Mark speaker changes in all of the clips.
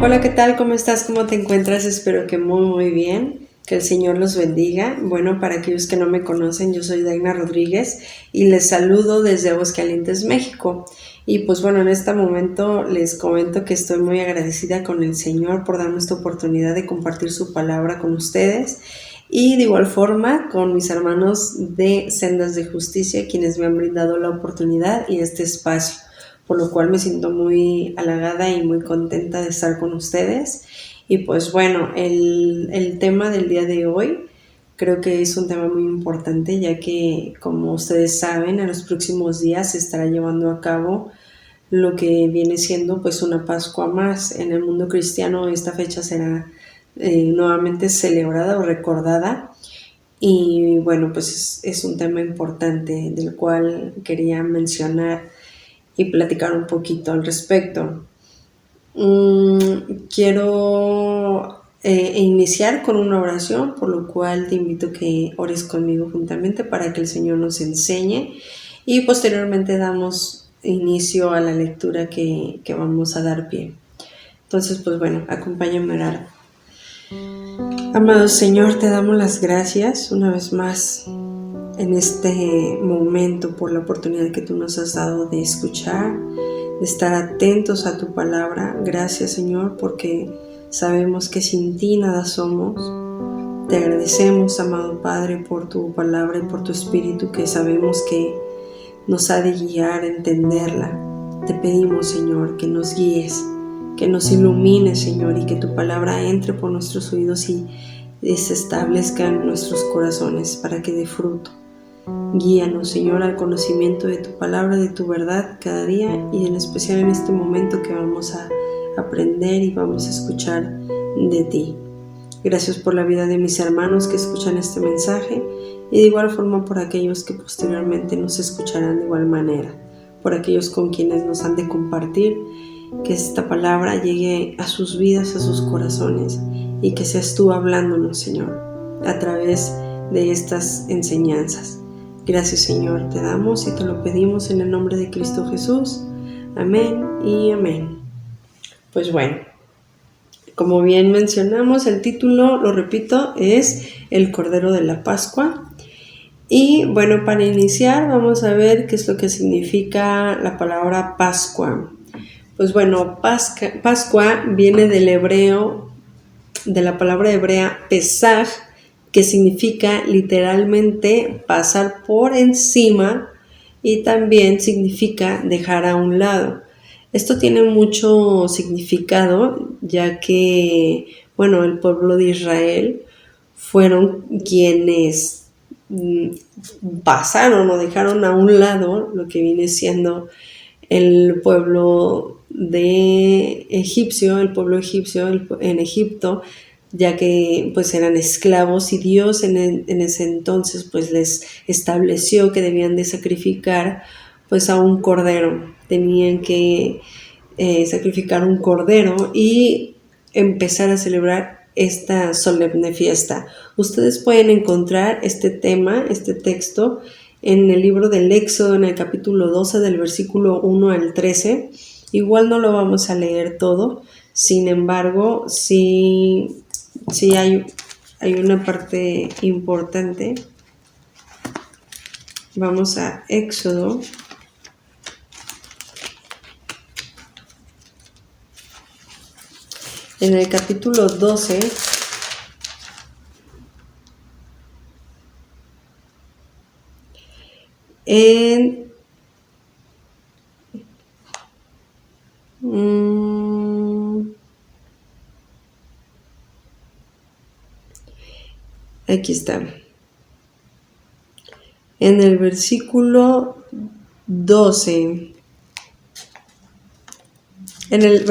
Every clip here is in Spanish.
Speaker 1: Hola, ¿qué tal? ¿Cómo estás? ¿Cómo te encuentras? Espero que muy bien. Que el Señor los bendiga. Bueno, para aquellos que no me conocen, yo soy Daina Rodríguez y les saludo desde Aguascalientes, México. Y pues bueno, en este momento les comento que estoy muy agradecida con el Señor por darme esta oportunidad de compartir su palabra con ustedes y de igual forma con mis hermanos de Sendas de Justicia, quienes me han brindado la oportunidad y este espacio, por lo cual me siento muy halagada y muy contenta de estar con ustedes. Y pues bueno, el tema del día de hoy creo que es un tema muy importante, ya que como ustedes saben, en los próximos días se estará llevando a cabo lo que viene siendo pues una Pascua más. En el mundo cristiano esta fecha será nuevamente celebrada o recordada. Y bueno, pues es un tema importante del cual quería mencionar y platicar un poquito al respecto. Quiero iniciar con una oración, por lo cual te invito a que ores conmigo juntamente para que el Señor nos enseñe y posteriormente damos inicio a la lectura que vamos a dar pie. Entonces, pues bueno, acompáñame a orar. Amado Señor, te damos las gracias una vez más en este momento por la oportunidad que tú nos has dado de escuchar, de estar atentos a tu palabra. Gracias, Señor, porque sabemos que sin ti nada somos. Te agradecemos, amado Padre, por tu palabra y por tu espíritu que sabemos que nos ha de guiar a entenderla. Te pedimos, Señor, que nos guíes, que nos ilumines, Señor, y que tu palabra entre por nuestros oídos y se establezca en nuestros corazones para que dé fruto. Guíanos, Señor, al conocimiento de tu palabra, de tu verdad cada día y en especial en este momento que vamos a aprender y vamos a escuchar de ti. Gracias por la vida de mis hermanos que escuchan este mensaje y de igual forma por aquellos que posteriormente nos escucharán de igual manera, por aquellos con quienes nos han de compartir, que esta palabra llegue a sus vidas, a sus corazones y que seas tú hablándonos, Señor, a través de estas enseñanzas. Gracias, Señor, te damos y te lo pedimos en el nombre de Cristo Jesús. Amén y amén. Pues bueno, como bien mencionamos, el título, lo repito, es El Cordero de la Pascua. Y bueno, para iniciar vamos a ver qué es lo que significa la palabra Pascua. Pues bueno, Pascua viene del hebreo, de la palabra hebrea Pesaj, que significa literalmente pasar por encima y también significa dejar a un lado. Esto tiene mucho significado, ya que, bueno, el pueblo de Israel fueron quienes pasaron o dejaron a un lado lo que viene siendo el pueblo egipcio en Egipto, ya que pues eran esclavos y Dios en ese entonces pues les estableció que debían de sacrificar pues a un cordero. Tenían que sacrificar un cordero y empezar a celebrar esta solemne fiesta. Ustedes pueden encontrar este texto en el libro del Éxodo, en el capítulo 12, del versículo 1 al 13. Igual no lo vamos a leer todo, sin embargo, sí hay una parte importante. Vamos a Éxodo. En el capítulo 12, aquí está. En el versículo 12, en el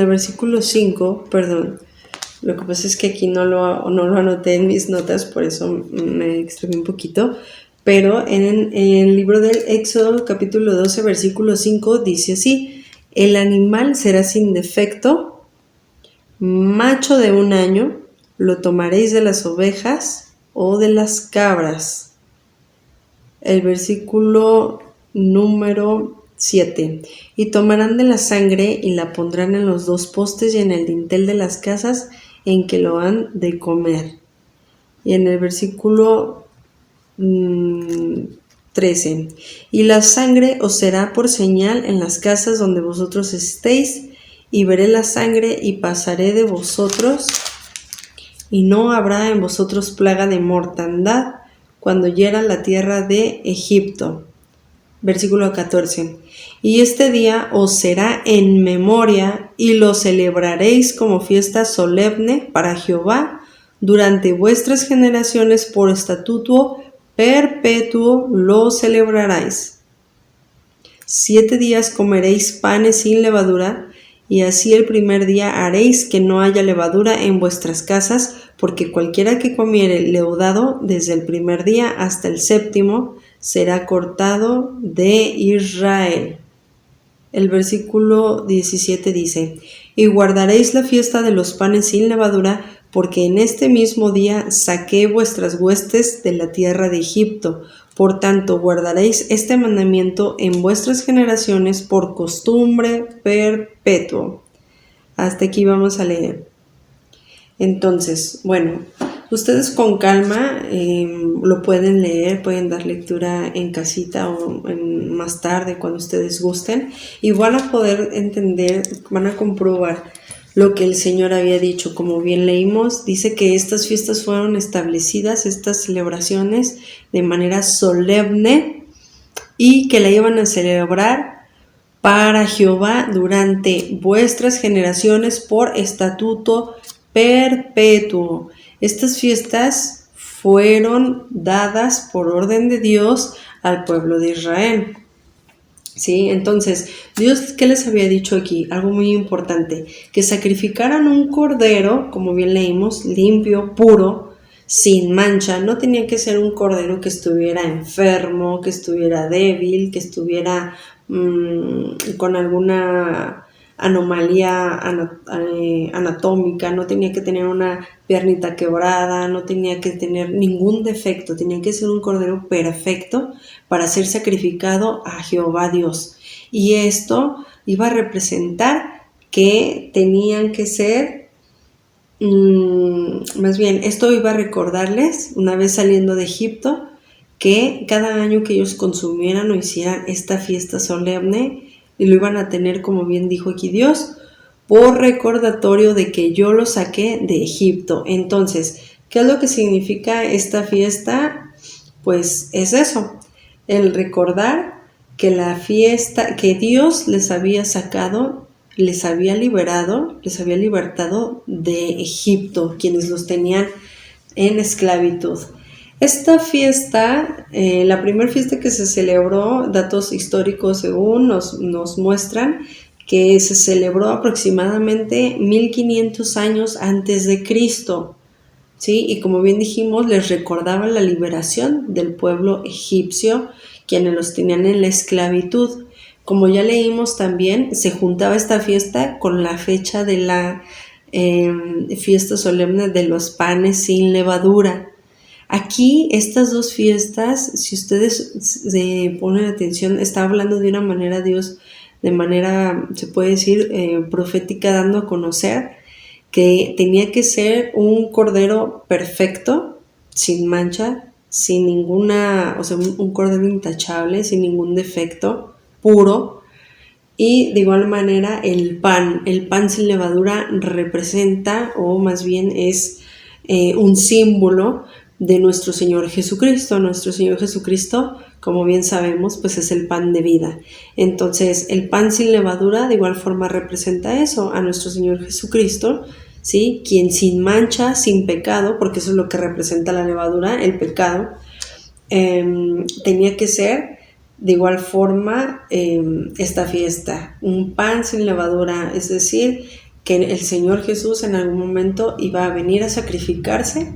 Speaker 1: versículo 5, perdón, lo que pasa es que aquí no lo anoté en mis notas, por eso me extravié un poquito, pero en el libro del Éxodo, capítulo 12, versículo 5, dice así: el animal será sin defecto, macho de 1 año, lo tomaréis de las ovejas o de las cabras. El versículo número 7. Y tomarán de la sangre y la pondrán en los 2 postes y en el dintel de las casas en que lo han de comer. Y en el versículo 13. Y la sangre os será por señal en las casas donde vosotros estéis, y veré la sangre y pasaré de vosotros, y no habrá en vosotros plaga de mortandad cuando hiera la tierra de Egipto. Versículo 14. Y este día os será en memoria y lo celebraréis como fiesta solemne para Jehová durante vuestras generaciones, por estatuto perpetuo lo celebraréis. 7 días comeréis panes sin levadura, y así el primer día haréis que no haya levadura en vuestras casas, porque cualquiera que comiere leudado desde el primer día hasta el 7º será cortado de Israel. El versículo 17 dice: y guardaréis la fiesta de los panes sin levadura, porque en este mismo día saqué vuestras huestes de la tierra de Egipto. Por tanto, guardaréis este mandamiento en vuestras generaciones por costumbre perpetuo. Hasta aquí vamos a leer. Entonces, bueno, ustedes con calma lo pueden leer, pueden dar lectura en casita o más tarde cuando ustedes gusten, y van a poder entender, van a comprobar lo que el Señor había dicho. Como bien leímos, dice que estas fiestas fueron establecidas, estas celebraciones, de manera solemne, y que la iban a celebrar para Jehová durante vuestras generaciones por estatuto perpetuo. Estas fiestas fueron dadas por orden de Dios al pueblo de Israel. ¿Sí? Entonces, Dios, ¿qué les había dicho aquí? Algo muy importante, que sacrificaran un cordero, como bien leímos, limpio, puro, sin mancha. No tenía que ser un cordero que estuviera enfermo, que estuviera débil, que estuviera con alguna anomalía anatómica, no tenía que tener una piernita quebrada, no tenía que tener ningún defecto, tenía que ser un cordero perfecto para ser sacrificado a Jehová Dios. Y esto iba a representar que tenían que ser, más bien, esto iba a recordarles, una vez saliendo de Egipto, que cada año que ellos consumieran o hicieran esta fiesta solemne, y lo iban a tener, como bien dijo aquí Dios, por recordatorio de que yo lo saqué de Egipto. Entonces, ¿qué es lo que significa esta fiesta? Pues es eso, el recordar que la fiesta, que Dios les había sacado, les había liberado, les había libertado de Egipto, quienes los tenían en esclavitud. Esta fiesta, la primera fiesta que se celebró, datos históricos según nos muestran que se celebró aproximadamente 1500 años antes de Cristo, ¿sí? Y como bien dijimos, les recordaba la liberación del pueblo egipcio, quienes los tenían en la esclavitud. Como ya leímos también, se juntaba esta fiesta con la fecha de la fiesta solemne de los panes sin levadura. Aquí estas dos fiestas, si ustedes se ponen atención, está hablando de una manera Dios, de manera, se puede decir, profética, dando a conocer que tenía que ser un cordero perfecto, sin mancha, sin ninguna, o sea, un cordero intachable, sin ningún defecto, puro. Y de igual manera el pan sin levadura representa, o más bien es un símbolo de nuestro Señor Jesucristo. Nuestro Señor Jesucristo, como bien sabemos, pues es el pan de vida. Entonces, el pan sin levadura de igual forma representa eso, a nuestro Señor Jesucristo, ¿sí? Quien sin mancha, sin pecado, porque eso es lo que representa la levadura, el pecado, tenía que ser de igual forma esta fiesta, un pan sin levadura, es decir, que el Señor Jesús en algún momento iba a venir a sacrificarse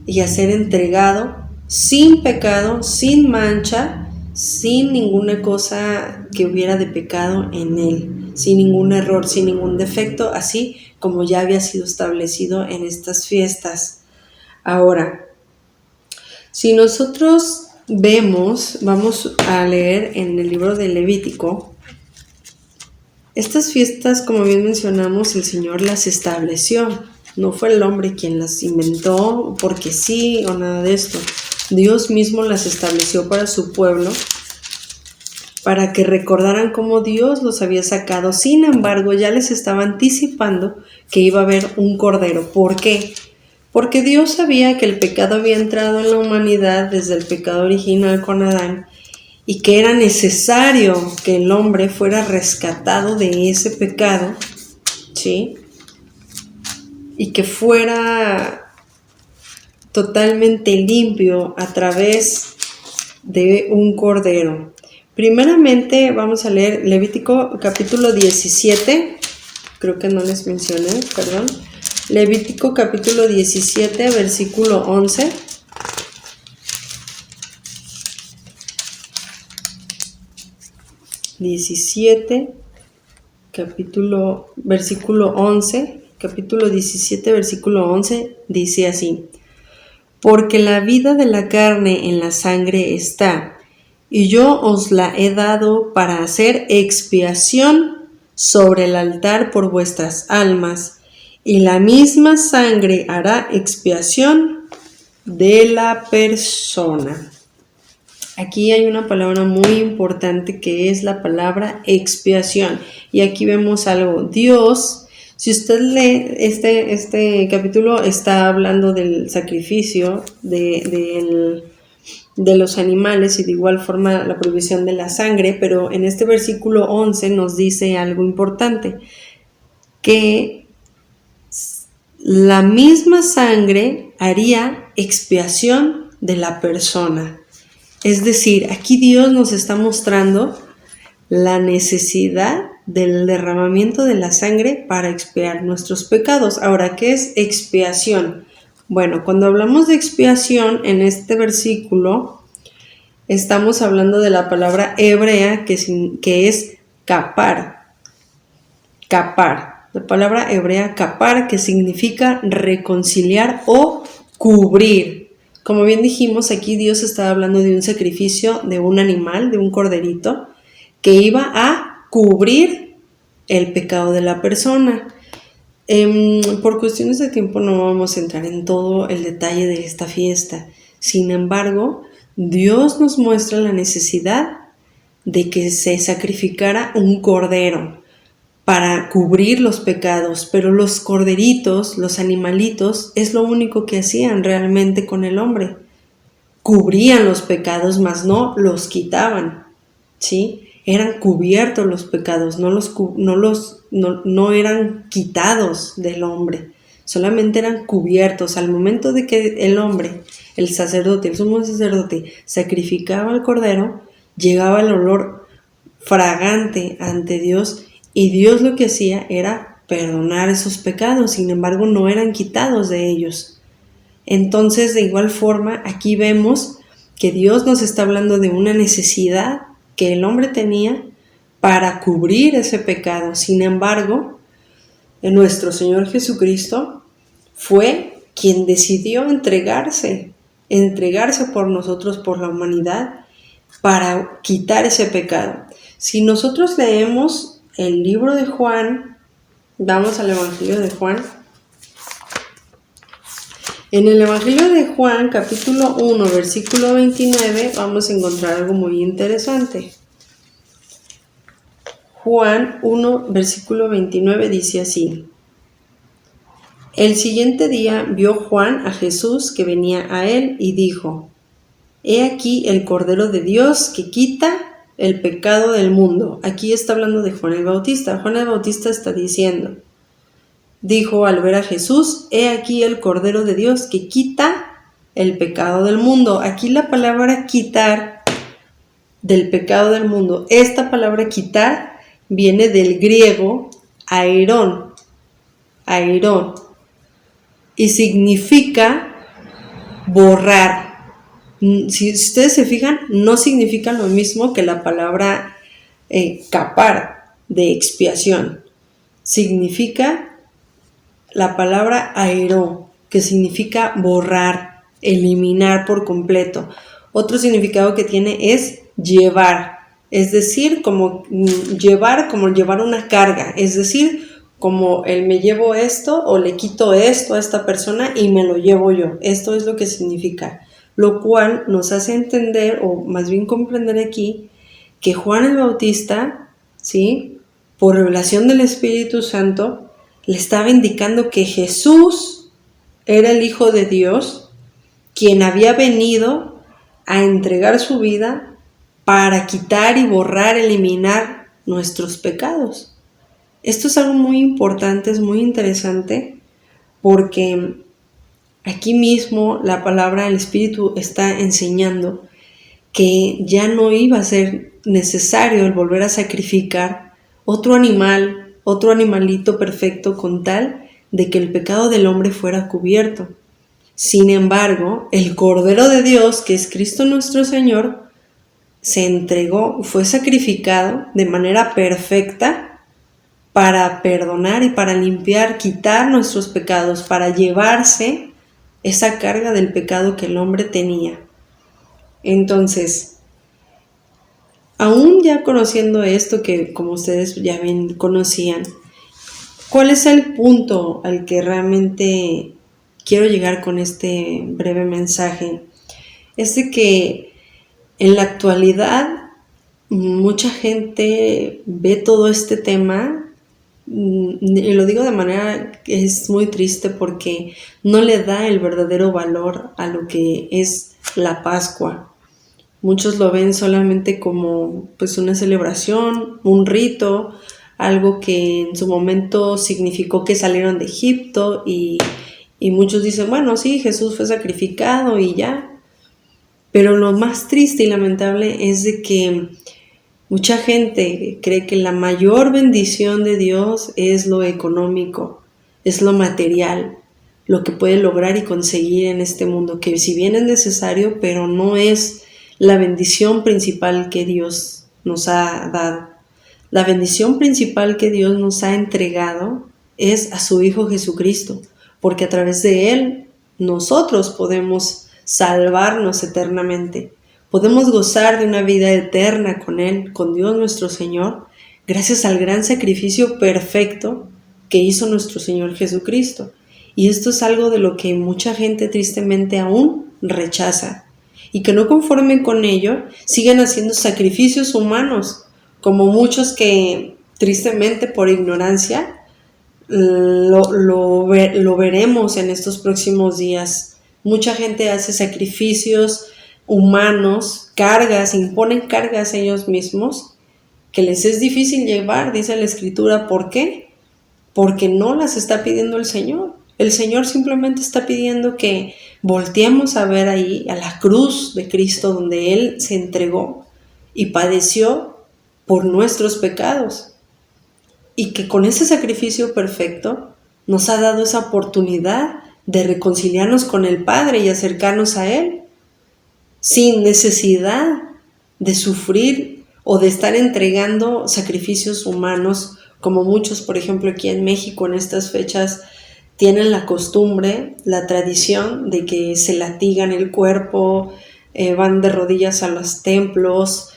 Speaker 1: y a ser entregado sin pecado, sin mancha, sin ninguna cosa que hubiera de pecado en él, sin ningún error, sin ningún defecto, así como ya había sido establecido en estas fiestas. Ahora, si nosotros vamos a leer en el libro de Levítico. Estas fiestas, como bien mencionamos, el Señor las estableció. No fue el hombre quien las inventó porque sí o nada de esto. Dios mismo las estableció para su pueblo, para que recordaran cómo Dios los había sacado. Sin embargo, ya les estaba anticipando que iba a haber un cordero. ¿Por qué? Porque Dios sabía que el pecado había entrado en la humanidad desde el pecado original con Adán, y que era necesario que el hombre fuera rescatado de ese pecado, ¿sí? Y que fuera totalmente limpio a través de un cordero. Primeramente vamos a leer Levítico capítulo 17, creo que no les mencioné, perdón. Levítico capítulo 17, versículo 11. Capítulo 17, versículo 11, dice así: porque la vida de la carne en la sangre está, y yo os la he dado para hacer expiación sobre el altar por vuestras almas, y la misma sangre hará expiación de la persona. Aquí hay una palabra muy importante que es la palabra expiación. Y aquí vemos algo. Dios, si usted lee este capítulo, está hablando del sacrificio de los animales y de igual forma la provisión de la sangre, pero en este versículo 11 nos dice algo importante, que la misma sangre haría expiación de la persona. Es decir, aquí Dios nos está mostrando la necesidad del derramamiento de la sangre para expiar nuestros pecados. Ahora, ¿qué es expiación? Bueno, cuando hablamos de expiación en este versículo, estamos hablando de la palabra hebrea que es kapar. Kapar. La palabra hebrea kapar, que significa reconciliar o cubrir. Como bien dijimos, aquí Dios estaba hablando de un sacrificio de un animal, de un corderito, que iba a cubrir el pecado de la persona. Por cuestiones de tiempo no vamos a entrar en todo el detalle de esta fiesta. Sin embargo, Dios nos muestra la necesidad de que se sacrificara un cordero para cubrir los pecados, pero los corderitos, los animalitos, es lo único que hacían realmente con el hombre. Cubrían los pecados, mas no los quitaban, ¿sí? Eran cubiertos los pecados, no eran quitados del hombre, solamente eran cubiertos. Al momento de que el hombre, el sacerdote, el sumo sacerdote, sacrificaba al cordero, llegaba el olor fragante ante Dios, y Dios lo que hacía era perdonar esos pecados, sin embargo no eran quitados de ellos. Entonces, de igual forma, aquí vemos que Dios nos está hablando de una necesidad que el hombre tenía para cubrir ese pecado. Sin embargo, nuestro Señor Jesucristo fue quien decidió entregarse por nosotros, por la humanidad, para quitar ese pecado. Si nosotros leemos el libro de Juan, vamos al Evangelio de Juan. En el Evangelio de Juan, capítulo 1, versículo 29, vamos a encontrar algo muy interesante. Juan 1, versículo 29 dice así: el siguiente día vio Juan a Jesús que venía a él y dijo: he aquí el Cordero de Dios que quita el pecado del mundo. Aquí está hablando de Juan el Bautista. Juan el Bautista está diciendo, dijo al ver a Jesús: he aquí el Cordero de Dios que quita el pecado del mundo. Aquí la palabra quitar, del pecado del mundo, esta palabra quitar viene del griego airón, y significa borrar. Si ustedes se fijan, no significa lo mismo que la palabra kapar, de expiación. Significa la palabra airó, que significa borrar, eliminar por completo. Otro significado que tiene es llevar, es decir, como llevar una carga, es decir, como el me llevo esto o le quito esto a esta persona y me lo llevo yo. Esto es lo que significa, lo cual nos hace entender, o más bien comprender aquí, que Juan el Bautista, ¿sí?, por revelación del Espíritu Santo, le estaba indicando que Jesús era el Hijo de Dios, quien había venido a entregar su vida para quitar y borrar, eliminar nuestros pecados. Esto es algo muy importante, es muy interesante, porque aquí mismo la palabra del Espíritu está enseñando que ya no iba a ser necesario el volver a sacrificar otro animal, otro animalito perfecto con tal de que el pecado del hombre fuera cubierto. Sin embargo, el Cordero de Dios, que es Cristo nuestro Señor, se entregó, fue sacrificado de manera perfecta para perdonar y para limpiar, quitar nuestros pecados, para llevarse esa carga del pecado que el hombre tenía. Entonces, aún ya conociendo esto que como ustedes ya bien conocían, ¿cuál es el punto al que realmente quiero llegar con este breve mensaje? Es de que en la actualidad mucha gente ve todo este tema, y lo digo de manera que es muy triste porque no le da el verdadero valor a lo que es la Pascua. Muchos lo ven solamente como pues una celebración, un rito, algo que en su momento significó que salieron de Egipto y muchos dicen, bueno, sí, Jesús fue sacrificado y ya. Pero lo más triste y lamentable es de que mucha gente cree que la mayor bendición de Dios es lo económico, es lo material, lo que puede lograr y conseguir en este mundo, que si bien es necesario, pero no es la bendición principal que Dios nos ha dado. La bendición principal que Dios nos ha entregado es a su Hijo Jesucristo, porque a través de Él nosotros podemos salvarnos eternamente. Podemos gozar de una vida eterna con Él, con Dios nuestro Señor, gracias al gran sacrificio perfecto que hizo nuestro Señor Jesucristo. Y esto es algo de lo que mucha gente tristemente aún rechaza. Y que no conformen con ello, siguen haciendo sacrificios humanos, como muchos que tristemente por ignorancia lo veremos en estos próximos días. Mucha gente hace sacrificios humanos, cargas, imponen cargas a ellos mismos que les es difícil llevar, dice la Escritura. ¿Por qué? Porque no las está pidiendo el Señor. El Señor simplemente está pidiendo que volteemos a ver ahí a la cruz de Cristo, donde Él se entregó y padeció por nuestros pecados, y que con ese sacrificio perfecto nos ha dado esa oportunidad de reconciliarnos con el Padre y acercarnos a Él sin necesidad de sufrir o de estar entregando sacrificios humanos, como muchos, por ejemplo, aquí en México en estas fechas tienen la costumbre, la tradición de que se latigan el cuerpo, van de rodillas a los templos,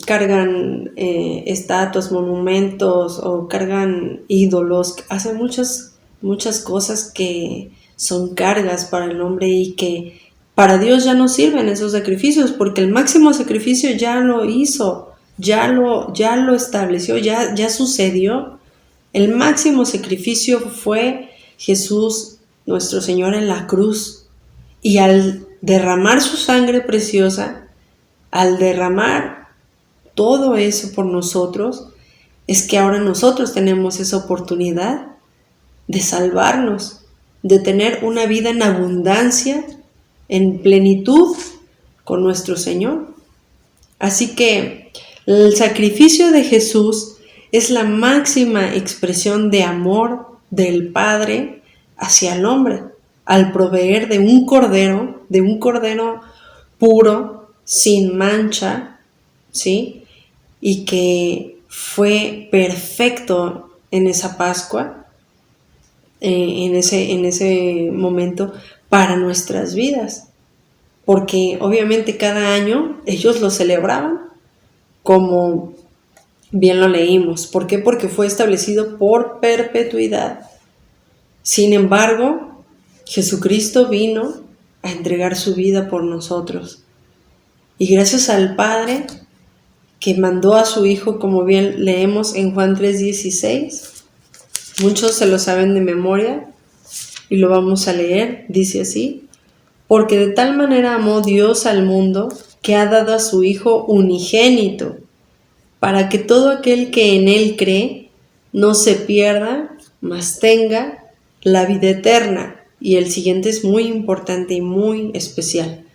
Speaker 1: cargan estatuas, monumentos o cargan ídolos, hacen muchas cosas que son cargas para el hombre y que para Dios ya no sirven esos sacrificios, porque el máximo sacrificio ya lo hizo, ya lo estableció, ya sucedió. El máximo sacrificio fue Jesús, nuestro Señor, en la cruz. Y al derramar su sangre preciosa, al derramar todo eso por nosotros, es que ahora nosotros tenemos esa oportunidad de salvarnos, de tener una vida en abundancia, en plenitud con nuestro Señor. Así que el sacrificio de Jesús es la máxima expresión de amor del Padre hacia el hombre, al proveer de un cordero puro, sin mancha, ¿sí? Y que fue perfecto en esa Pascua, en ese momento, para nuestras vidas. porque obviamente cada año ellos lo celebraban, como bien lo leímos. ¿Por qué? Porque fue establecido por perpetuidad. Sin embargo, Jesucristo vino a entregar su vida por nosotros. Y gracias al Padre que mandó a su Hijo, como bien leemos en Juan 3:16, muchos se lo saben de memoria y lo vamos a leer, dice así: porque de tal manera amó Dios al mundo que ha dado a su Hijo unigénito, para que todo aquel que en Él cree no se pierda, mas tenga la vida eterna. Y el siguiente es muy importante y muy especial.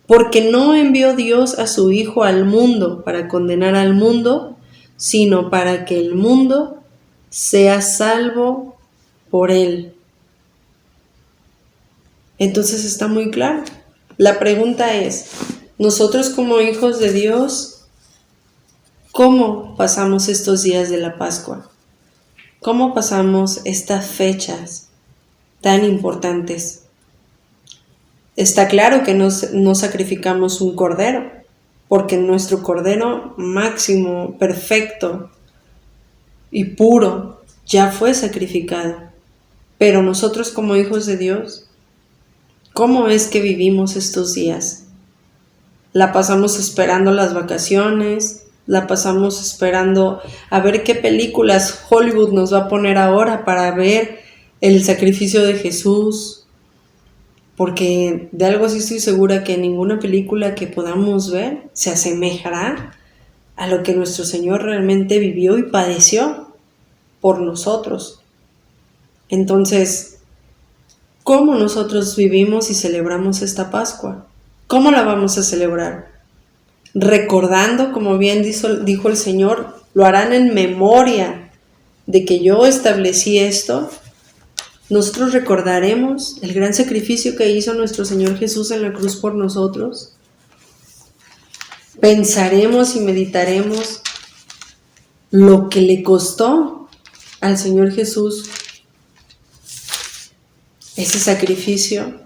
Speaker 1: Porque no envió Dios a su Hijo al mundo para condenar al mundo, sino para que el mundo sea salvo por Él. Entonces está muy claro. La pregunta es, nosotros como hijos de Dios, ¿cómo pasamos estos días de la Pascua? ¿Cómo pasamos estas fechas tan importantes? Está claro que no sacrificamos un cordero, porque nuestro cordero máximo, perfecto y puro ya fue sacrificado. Pero nosotros como hijos de Dios, ¿cómo es que vivimos estos días? La pasamos esperando las vacaciones, la pasamos esperando a ver qué películas Hollywood nos va a poner ahora para ver el sacrificio de Jesús, porque de algo sí estoy segura, que ninguna película que podamos ver se asemejará a lo que nuestro Señor realmente vivió y padeció por nosotros. Entonces, ¿cómo nosotros vivimos y celebramos esta Pascua? ¿Cómo la vamos a celebrar? Recordando, como bien dijo el Señor, lo harán en memoria de que yo establecí esto. Nosotros recordaremos el gran sacrificio que hizo nuestro Señor Jesús en la cruz por nosotros. Pensaremos y meditaremos lo que le costó al Señor Jesús ese sacrificio.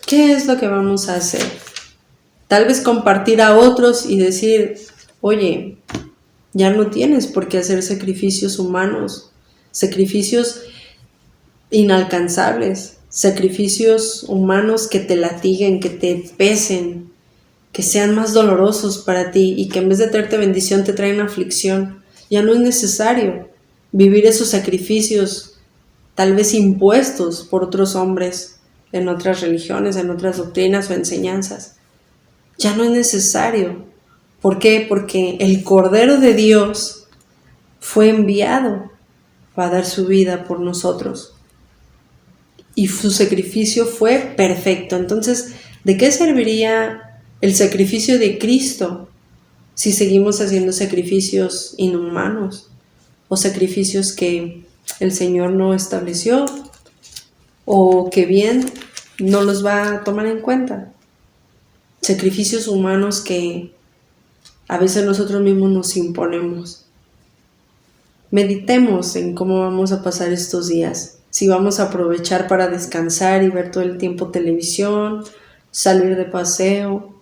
Speaker 1: ¿Qué es lo que vamos a hacer? Tal vez compartir a otros y decir, oye, ya no tienes por qué hacer sacrificios humanos, sacrificios inalcanzables, sacrificios humanos que te latiguen, que te pesen, que sean más dolorosos para ti y que en vez de traerte bendición te traen aflicción. Ya no es necesario vivir esos sacrificios tal vez impuestos por otros hombres en otras religiones, en otras doctrinas o enseñanzas. Ya no es necesario. ¿Por qué? Porque el Cordero de Dios fue enviado para dar su vida por nosotros. Y su sacrificio fue perfecto. Entonces, ¿de qué serviría el sacrificio de Cristo si seguimos haciendo sacrificios inhumanos o sacrificios que el Señor no estableció o que bien no los va a tomar en cuenta? Sacrificios humanos que a veces nosotros mismos nos imponemos. Meditemos en cómo vamos a pasar estos días. Si vamos a aprovechar para descansar y ver todo el tiempo televisión, salir de paseo,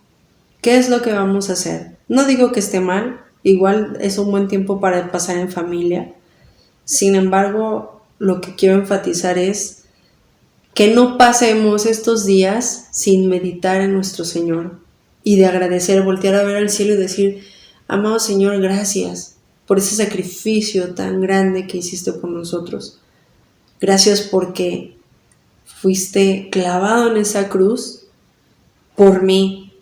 Speaker 1: ¿qué es lo que vamos a hacer? No digo que esté mal, igual es un buen tiempo para pasar en familia. Sin embargo, lo que quiero enfatizar es que no pasemos estos días sin meditar en nuestro Señor y de agradecer, voltear a ver al cielo y decir, amado Señor, gracias por ese sacrificio tan grande que hiciste por nosotros. Gracias porque fuiste clavado en esa cruz por mí,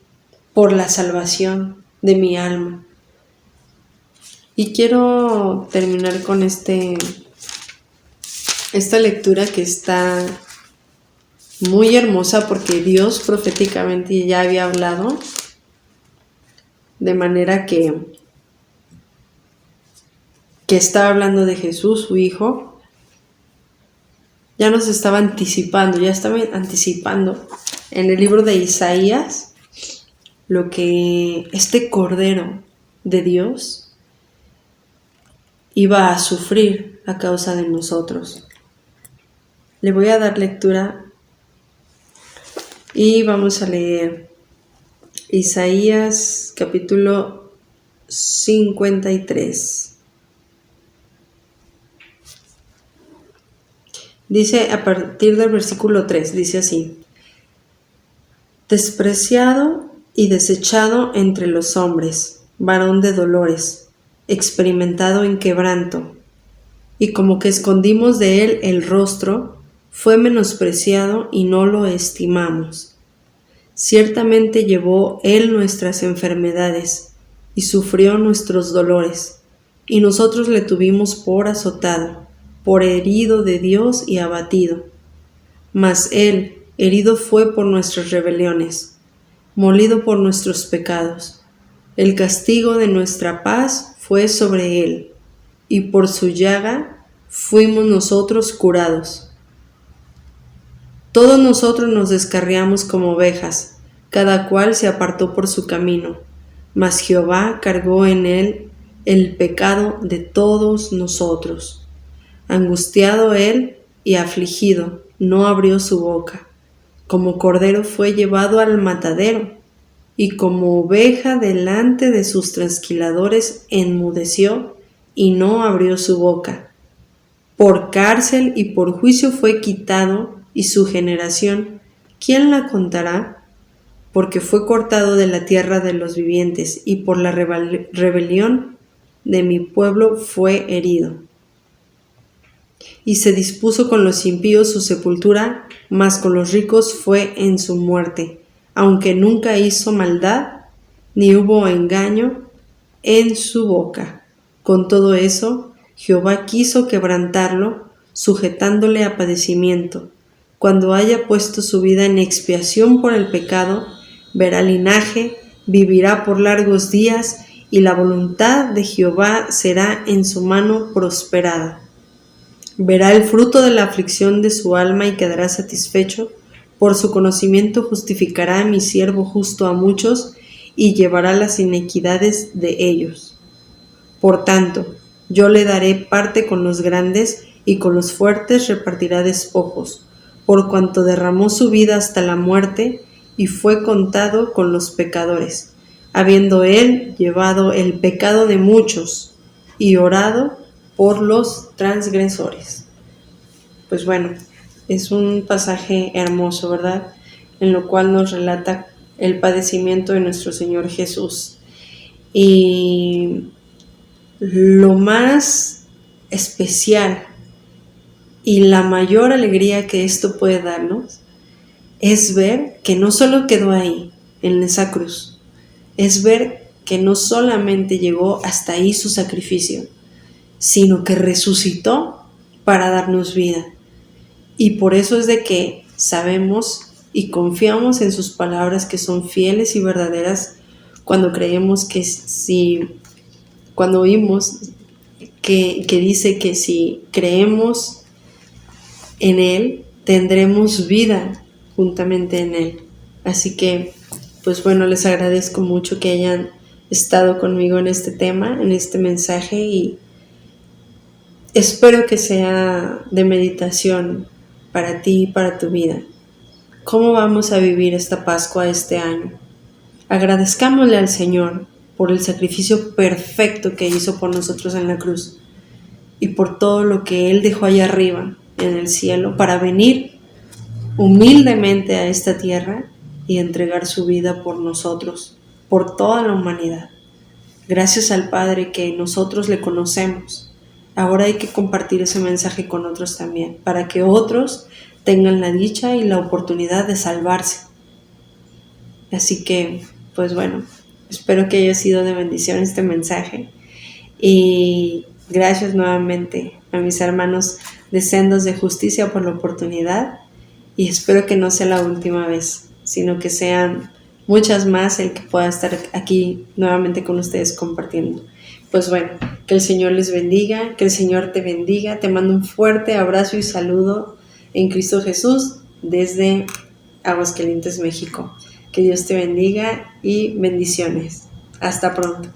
Speaker 1: por la salvación de mi alma. Y quiero terminar con esta lectura que está muy hermosa porque Dios proféticamente ya había hablado, de manera que estaba hablando de Jesús, su Hijo. Ya nos estaba anticipando en el libro de Isaías lo que este Cordero de Dios iba a sufrir a causa de nosotros. Le voy a dar lectura Y vamos a leer Isaías capítulo 53. Dice a partir del versículo 3, dice así: despreciado y desechado entre los hombres, varón de dolores, experimentado en quebranto, y como que escondimos de él el rostro, fue menospreciado y no lo estimamos. Ciertamente llevó él nuestras enfermedades y sufrió nuestros dolores, y nosotros le tuvimos por azotado, por herido de Dios y abatido. Mas él herido fue por nuestras rebeliones, molido por nuestros pecados. El castigo de nuestra paz fue sobre él, y por su llaga fuimos nosotros curados. Todos nosotros nos descarriamos como ovejas, cada cual se apartó por su camino, mas Jehová cargó en él el pecado de todos nosotros. Angustiado él y afligido, no abrió su boca. Como cordero fue llevado al matadero, y como oveja delante de sus trasquiladores enmudeció y no abrió su boca. Por cárcel y por juicio fue quitado, y su generación, ¿quién la contará? Porque fue cortado de la tierra de los vivientes, y por la rebelión de mi pueblo fue herido. Y se dispuso con los impíos su sepultura, mas con los ricos fue en su muerte, aunque nunca hizo maldad, ni hubo engaño en su boca. Con todo eso, Jehová quiso quebrantarlo, sujetándole a padecimiento. Cuando haya puesto su vida en expiación por el pecado, verá linaje, vivirá por largos días, y la voluntad de Jehová será en su mano prosperada. Verá el fruto de la aflicción de su alma y quedará satisfecho. Por su conocimiento justificará a mi siervo justo a muchos, y llevará las iniquidades de ellos. Por tanto, yo le daré parte con los grandes, y con los fuertes repartirá despojos, por cuanto derramó su vida hasta la muerte, y fue contado con los pecadores, habiendo él llevado el pecado de muchos, y orado por los transgresores. Pues bueno, es un pasaje hermoso, ¿verdad? En lo cual nos relata el padecimiento de nuestro Señor Jesús. Y lo más especial y la mayor alegría que esto puede darnos es ver que no solo quedó ahí, en esa cruz, es ver que no solamente llegó hasta ahí su sacrificio, sino que resucitó para darnos vida. Y por eso es de que sabemos y confiamos en sus palabras, que son fieles y verdaderas, cuando creemos que cuando oímos que dice que si creemos en Él, tendremos vida juntamente en Él. Así que, pues bueno, les agradezco mucho que hayan estado conmigo en este tema, en este mensaje, y espero que sea de meditación para ti y para tu vida. ¿Cómo vamos a vivir esta Pascua este año? Agradezcámosle al Señor por el sacrificio perfecto que hizo por nosotros en la cruz, y por todo lo que Él dejó allá arriba en el cielo para venir humildemente a esta tierra y entregar su vida por nosotros, por toda la humanidad. Gracias al Padre que nosotros le conocemos. Ahora hay que compartir ese mensaje con otros también, para que otros tengan la dicha y la oportunidad de salvarse. Así que, pues bueno, espero que haya sido de bendición este mensaje, y gracias nuevamente a mis hermanos de Sendas de Justicia por la oportunidad, y espero que no sea la última vez, sino que sean muchas más el que pueda estar aquí nuevamente con ustedes compartiendo. Pues bueno, que el Señor les bendiga, que el Señor te bendiga. Te mando un fuerte abrazo y saludo en Cristo Jesús desde Aguascalientes, México. Que Dios te bendiga y bendiciones. Hasta pronto.